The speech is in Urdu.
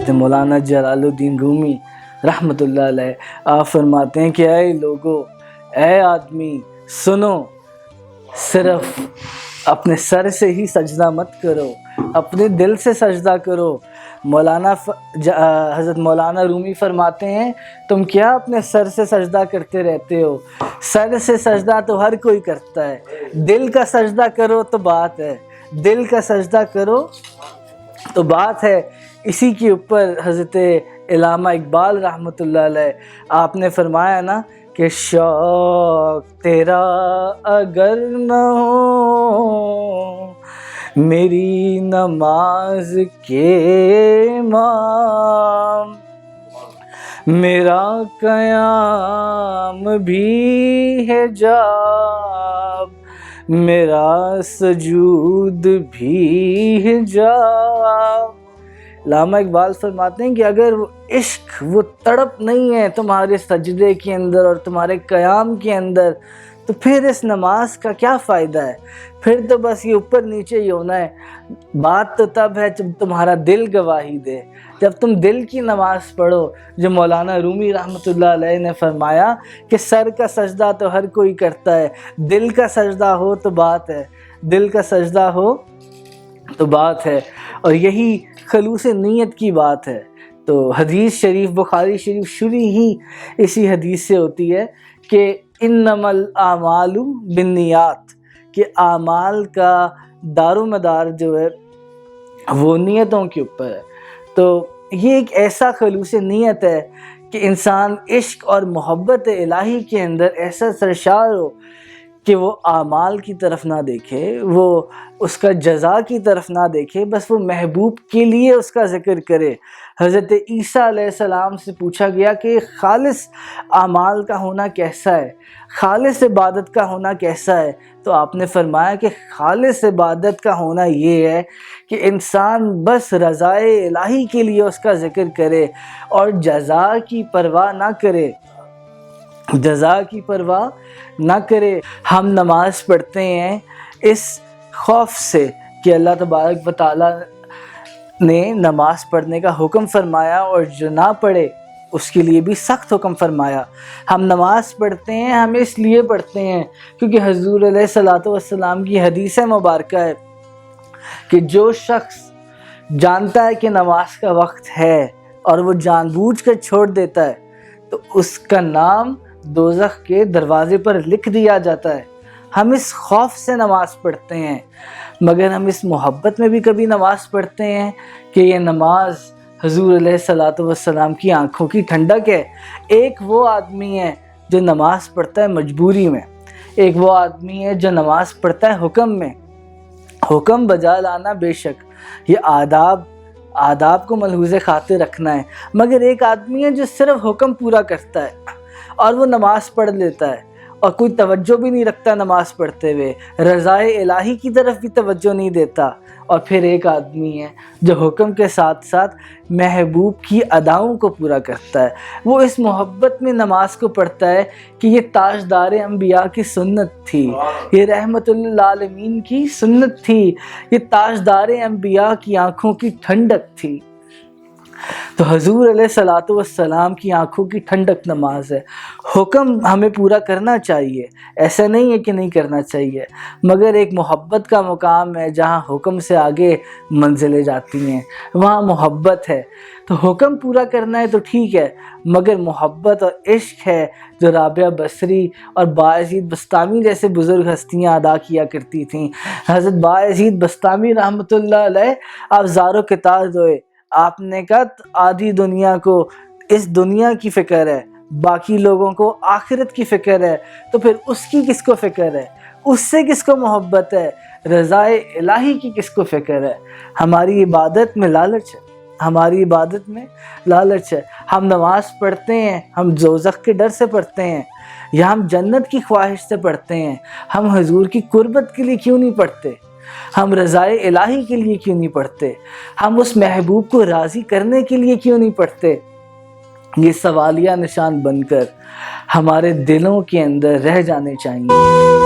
حضرت مولانا جلال الدین رومی رحمۃ اللہ علیہ آپ فرماتے ہیں کہ اے لوگو، اے آدمی سنو، صرف اپنے سر سے ہی سجدہ مت کرو، اپنے دل سے سجدہ کرو۔ حضرت مولانا رومی فرماتے ہیں تم کیا اپنے سر سے سجدہ کرتے رہتے ہو؟ سر سے سجدہ تو ہر کوئی کرتا ہے، دل کا سجدہ کرو تو بات ہے، دل کا سجدہ کرو تو بات ہے۔ اسی کے اوپر حضرت علامہ اقبال رحمۃ اللہ علیہ آپ نے فرمایا نا کہ شوق تیرا اگر نہ ہو میری نماز کے امام، میرا قیام بھی ہے حجاب، میرا سجود بھی حجاب۔ علامہ اقبال فرماتے ہیں کہ اگر وہ عشق، وہ تڑپ نہیں ہے تمہارے سجدے کے اندر اور تمہارے قیام کے اندر، تو پھر اس نماز کا کیا فائدہ ہے؟ پھر تو بس یہ اوپر نیچے ہی ہونا ہے۔ بات تو تب ہے جب تمہارا دل گواہی دے، جب تم دل کی نماز پڑھو، جو مولانا رومی رحمۃ اللہ علیہ نے فرمایا کہ سر کا سجدہ تو ہر کوئی کرتا ہے، دل کا سجدہ ہو تو بات ہے، دل کا سجدہ ہو تو بات ہے۔ اور یہی خلوص نیت کی بات ہے۔ تو حدیث شریف بخاری شریف شروع ہی اسی حدیث سے ہوتی ہے کہ انما الاعمال بالنیات، کہ اعمال کا دار و مدار جو ہے وہ نیتوں کے اوپر ہے۔ تو یہ ایک ایسا خلوص نیت ہے کہ انسان عشق اور محبت الہی کے اندر ایسا سرشار ہو کہ وہ اعمال کی طرف نہ دیکھے، وہ اس کا جزا کی طرف نہ دیکھے، بس وہ محبوب کے لیے اس کا ذکر کرے۔ حضرت عیسیٰ علیہ السلام سے پوچھا گیا کہ خالص اعمال کا ہونا کیسا ہے، خالص عبادت کا ہونا کیسا ہے؟ تو آپ نے فرمایا کہ خالص عبادت کا ہونا یہ ہے کہ انسان بس رضائے الہی کے لیے اس کا ذکر کرے اور جزا کی پرواہ نہ کرے، جزا کی پرواہ نہ کرے۔ ہم نماز پڑھتے ہیں اس خوف سے کہ اللہ تبارک و تعالیٰ نے نماز پڑھنے کا حکم فرمایا اور جو نہ پڑھے اس کے لیے بھی سخت حکم فرمایا۔ ہم نماز پڑھتے ہیں، ہم اس لیے پڑھتے ہیں کیونکہ حضور علیہ الصلوۃ والسلام کی حدیث مبارکہ ہے کہ جو شخص جانتا ہے کہ نماز کا وقت ہے اور وہ جان بوجھ کر چھوڑ دیتا ہے تو اس کا نام دوزخ کے دروازے پر لکھ دیا جاتا ہے۔ ہم اس خوف سے نماز پڑھتے ہیں، مگر ہم اس محبت میں بھی کبھی نماز پڑھتے ہیں کہ یہ نماز حضور علیہ الصلوۃ والسلام کی آنکھوں کی ٹھنڈک ہے۔ ایک وہ آدمی ہے جو نماز پڑھتا ہے مجبوری میں، ایک وہ آدمی ہے جو نماز پڑھتا ہے حکم میں۔ حکم بجا لانا بے شک یہ آداب کو ملحوظ خاطر رکھنا ہے، مگر ایک آدمی ہے جو صرف حکم پورا کرتا ہے اور وہ نماز پڑھ لیتا ہے اور کوئی توجہ بھی نہیں رکھتا نماز پڑھتے ہوئے، رضائے الہی کی طرف بھی توجہ نہیں دیتا۔ اور پھر ایک آدمی ہے جو حکم کے ساتھ ساتھ محبوب کی اداؤں کو پورا کرتا ہے، وہ اس محبت میں نماز کو پڑھتا ہے کہ یہ تاجدار انبیاء کی سنت تھی، یہ رحمت للعالمین کی سنت تھی، یہ تاجدار انبیاء کی آنکھوں کی ٹھنڈک تھی۔ تو حضور علیہ الصلوۃ والسلام کی آنکھوں کی ٹھنڈک نماز ہے۔ حکم ہمیں پورا کرنا چاہیے، ایسا نہیں ہے کہ نہیں کرنا چاہیے، مگر ایک محبت کا مقام ہے جہاں حکم سے آگے منزلیں جاتی ہیں، وہاں محبت ہے۔ تو حکم پورا کرنا ہے تو ٹھیک ہے، مگر محبت اور عشق ہے جو رابعہ بصری اور باعزید بستامی جیسے بزرگ ہستیاں ادا کیا کرتی تھیں۔ حضرت باعزید بستامی رحمۃ اللہ علیہ آپ زارو کتار دوئے، آپ نے کہا آدھی دنیا کو اس دنیا کی فکر ہے، باقی لوگوں کو آخرت کی فکر ہے، تو پھر اس کی کس کو فکر ہے؟ اس سے کس کو محبت ہے؟ رضائے الہی کی کس کو فکر ہے؟ ہماری عبادت میں لالچ ہے، ہماری عبادت میں لالچ ہے۔ ہم نماز پڑھتے ہیں، ہم دوزخ کے ڈر سے پڑھتے ہیں یا ہم جنت کی خواہش سے پڑھتے ہیں؟ ہم حضور کی قربت کے لیے کیوں نہیں پڑھتے؟ ہم رضائے الہی کے لیے کیوں نہیں پڑھتے؟ ہم اس محبوب کو راضی کرنے کے لیے کیوں نہیں پڑھتے؟ یہ سوالیہ نشان بن کر ہمارے دلوں کے اندر رہ جانے چاہیے۔